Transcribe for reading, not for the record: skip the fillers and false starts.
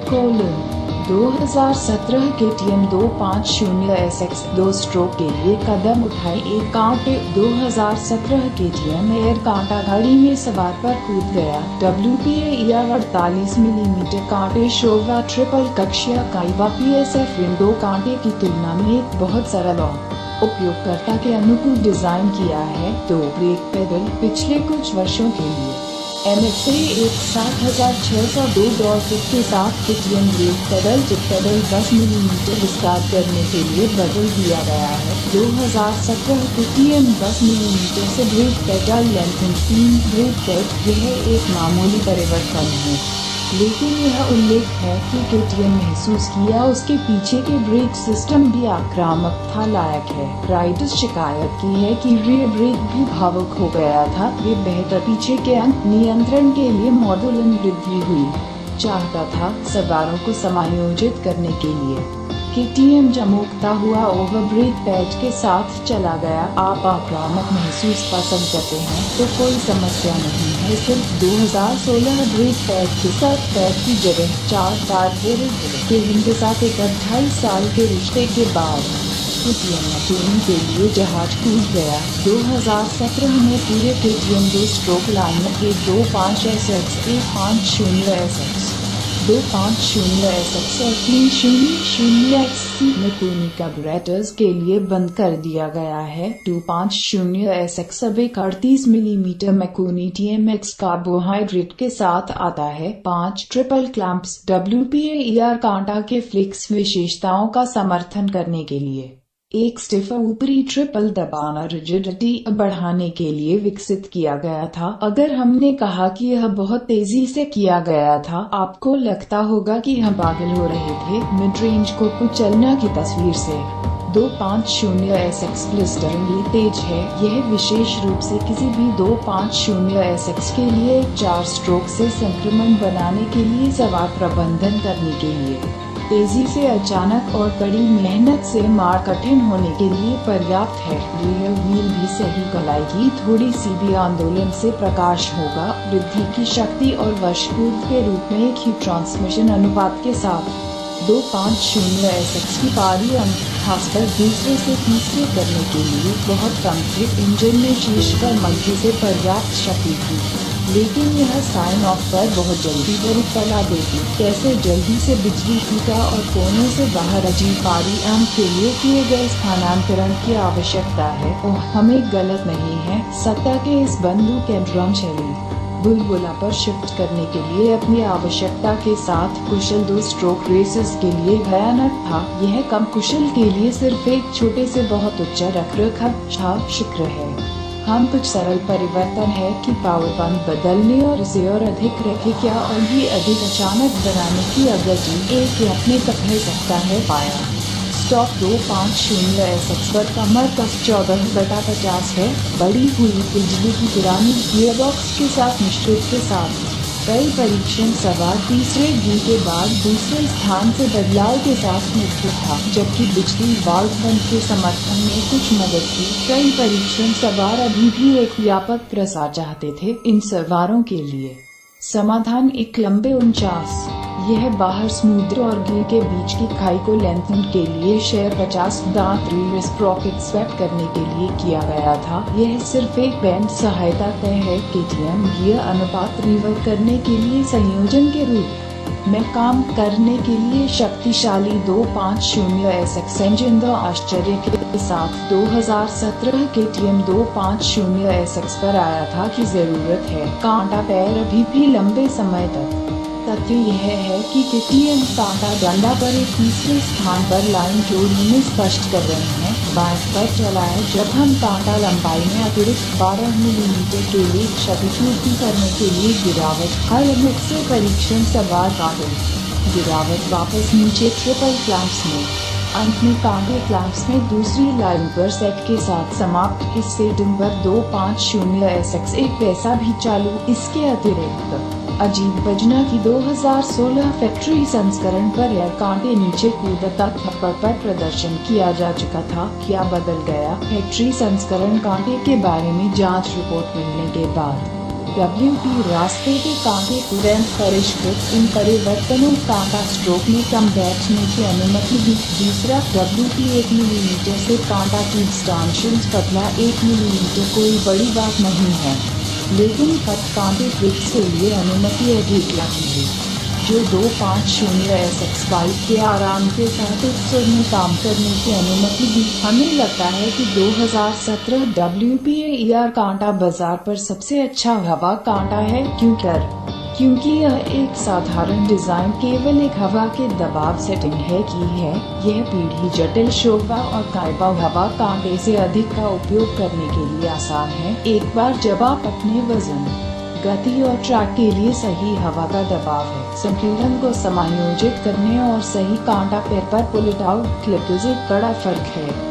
2017 KTM 250SX 2 stroke के लिए कदम उठाए एक कांटे। 2017 KTM एयर कांटा गाड़ी में सवार पर कूद गया। WPA 48 मिलीमीटर कांटे शोवा ट्रिपल कक्षा काइवा PSF रिम 2 कांटे की तुलना में एक बहुत सरल और उपयोगकर्ता के अनुकूल डिजाइन किया है। 2 ब्रेक पेडल पिछले कुछ वर्षों के लिए MXA 70602 डॉट के साथ KTM brake pedal tip pedal 10 millimetre विस्तार करने के लिए बदल दिया गया है। 2017 KTM 10 मिलीमीटर से brake pedal length 3 brake pad. यह एक मामूली परिवर्तन है, लेकिन यह उल्लेख है कि KTM महसूस किया उसके पीछे के ब्रेक सिस्टम भी आक्रामकता लायक है। राइडर्स शिकायत की है कि रियर ब्रेक भी भावुक हो गया था। वे बेहतर पीछे के अंक नियंत्रण के लिए मॉड्यूलर वृद्धि हुई चाहता था सवारों को समायोजित करने के लिए। KTM चमकता हुआ ओवर ब्रेक पैड के साथ चला गया। आप आक्रामक महसूस पसंद करते हैं तो कोई समस्या नहीं है। सिर्फ 2016 ब्रेक पैड के साथ पैड की जगह 4 टायर के रिम के साथ एक 28 साल के रिश्ते के बाद KTM ट्यूनिंग के लिए जहाज कूद गया। 2017 में पूरे KTM 2 स्ट्रोक लाइनअप के 25SX 150SX 250SX और 300XC में कार्बोरेटर्स के लिए बंद कर दिया गया है। 250SX अब एक 38 मिलीमीटर मैकोनी TMX कार्बोहाइड्रेट के साथ आता है। 5 ट्रिपल क्लैंप्स WPA एयर कांटा के फ्लिक्स विशेषताओं का समर्थन करने के लिए एक स्टिफ ऊपरी ट्रिपल दबाना रिजिडिटी बढ़ाने के लिए विकसित किया गया था। अगर हमने कहा कि यह बहुत तेजी से किया गया था, आपको लगता होगा कि हम पागल हो रहे थे। मिड रेंज को कुचलना की तस्वीर से 250SX ब्लिस्टरिंगली तेज है। यह विशेष रूप से किसी भी 250SX के लिए 4 स्ट्रोक से संक्रमण बनाने के लिए सवार प्रबंधन करने के लिए तेजी से अचानक और कड़ी मेहनत से मार कठिन होने के लिए पर्याप्त है। रियर व्हील भी सही गलाएगी। थोड़ी सी भी आंदोलन से प्रकाश होगा। वृद्धि की शक्ति और वर्षपूर्व के रूप में एक ही ट्रांसमिशन अनुपात के साथ 250SX की पारी अंक खासकर दूसरे से तीसरे करने के लिए बहुत कम थे। इंजन में शीर्ष पर मध्य से पर्याप्त शक्ति थी, लेकिन यह साइन ऑफ पर बहुत जल्दी बड़ी फैला देगी। कैसे जल्दी से बिजली फीका और कोनों से बाहर अजीब पारी अंक के लिए किए गए स्थानांतरण की आवश्यकता है। और हमें गलत नहीं है। सत्ता के इस बंदूक के ड्रम शैली बुलबुला पर शिफ्ट करने के लिए अपनी आवश्यकता के साथ कुशल 2 स्ट्रोक रेसेस के लिए भयानक था। यह कम कुशल के लिए सिर्फ एक छोटे से बहुत उच्च रखरखाव शिखर है। हम कुछ सरल परिवर्तन है कि पावर बंद बदलने और इसे और अधिक रखे क्या और भी अधिक अचानक बनाने की अगली एक अपने तक है सकता है पाया। स्टॉक 250SX पर कमर कस 14/50 है। बड़ी हुई बिजली की पुरानी गियरबॉक्स के साथ मिश्रित के साथ कई परीक्षण सवार तीसरे गी के बाद दूसरे स्थान से बदलाव के साथ मृत्यु था, जबकि बिजली वाल्व बंद के समर्थन में कुछ मदद की। कई परीक्षण सवार अभी भी एक व्यापक प्रसार चाहते थे। इन सवारों के लिए समाधान एक लंबे 49 यह बाहर स्मूदर और गिल के बीच की खाई को लेंथन के लिए शेयर 50 दांत रियर स्प्रॉकेट स्वैप करने के लिए किया गया था। यह सिर्फ एक बैंड सहायता तय है। KTM गियर अनुपात रिवर्स करने के लिए संयोजन के रूप में काम करने के लिए शक्तिशाली 250SX इंजन दो आश्चर्य के साथ 2017 KTM 250SX पर आया था की जरूरत है। कांटा पैर अभी भी लंबे समय तक। तथ्य यह है कि KTM कांटा डंडा पर एक तीसरे स्थान पर लाइन जोड़ने में स्पष्ट कर रहे हैं। बाएं पर चला है जब हम कांटा लंबाई में अतिरिक्त 12 मिलीमीटर के लिए क्षतिपूर्ति करने के लिए गिरावट हर मिनट से परीक्षण सवार कांटे गिरावट वापस नीचे ट्रिपल क्लैंप्स में अंत में कांटे क्लैंप्स में दूसरी लाइन पर सेट के साथ समाप्त। इस सितंबर 250SX एक पैसा भी चालू। इसके अतिरिक्त अजीब बजना की 2016 फैक्ट्री संस्करण पर एयर कांटे नीचे कूदता थप्पड़ पर प्रदर्शन किया जा चुका था। क्या बदल गया? फैक्ट्री संस्करण कांटे के बारे में जांच रिपोर्ट मिलने के बाद WP रास्ते के कांटे तुरंत परिष्कृत इन परिवर्तनों कांटा स्ट्रोक में कम बैठने की अनुमति दी। दूसरा, WP 1 मिलीमीटर से कांटा की एक्सटेंशन पतला 1 मिलीमीटर कोई बड़ी बात नहीं है, लेकिन कट कांटे ट्रिक्स के लिए अनुमति अधिक लगती है, जो 250 SX5 के आराम के साथ 100 में काम करने की अनुमति दी। हमें लगता है कि 2017 WP AER कांटा बाजार पर सबसे अच्छा हवा कांटा है, क्योंकि यह एक साधारण डिजाइन केवल एक हवा के दबाव सेटिंग है यह पीढ़ी जटिल शोभा और कायबा हवा कांटे से अधिक का उपयोग करने के लिए आसान है। एक बार जब आप अपने वजन, गति और ट्रैक के लिए सही हवा का दबाव है, संपीड़न को समायोजित करने और सही कांटा पैर पर पुल इट आउट क्लिप एक बड़ा फर्क है।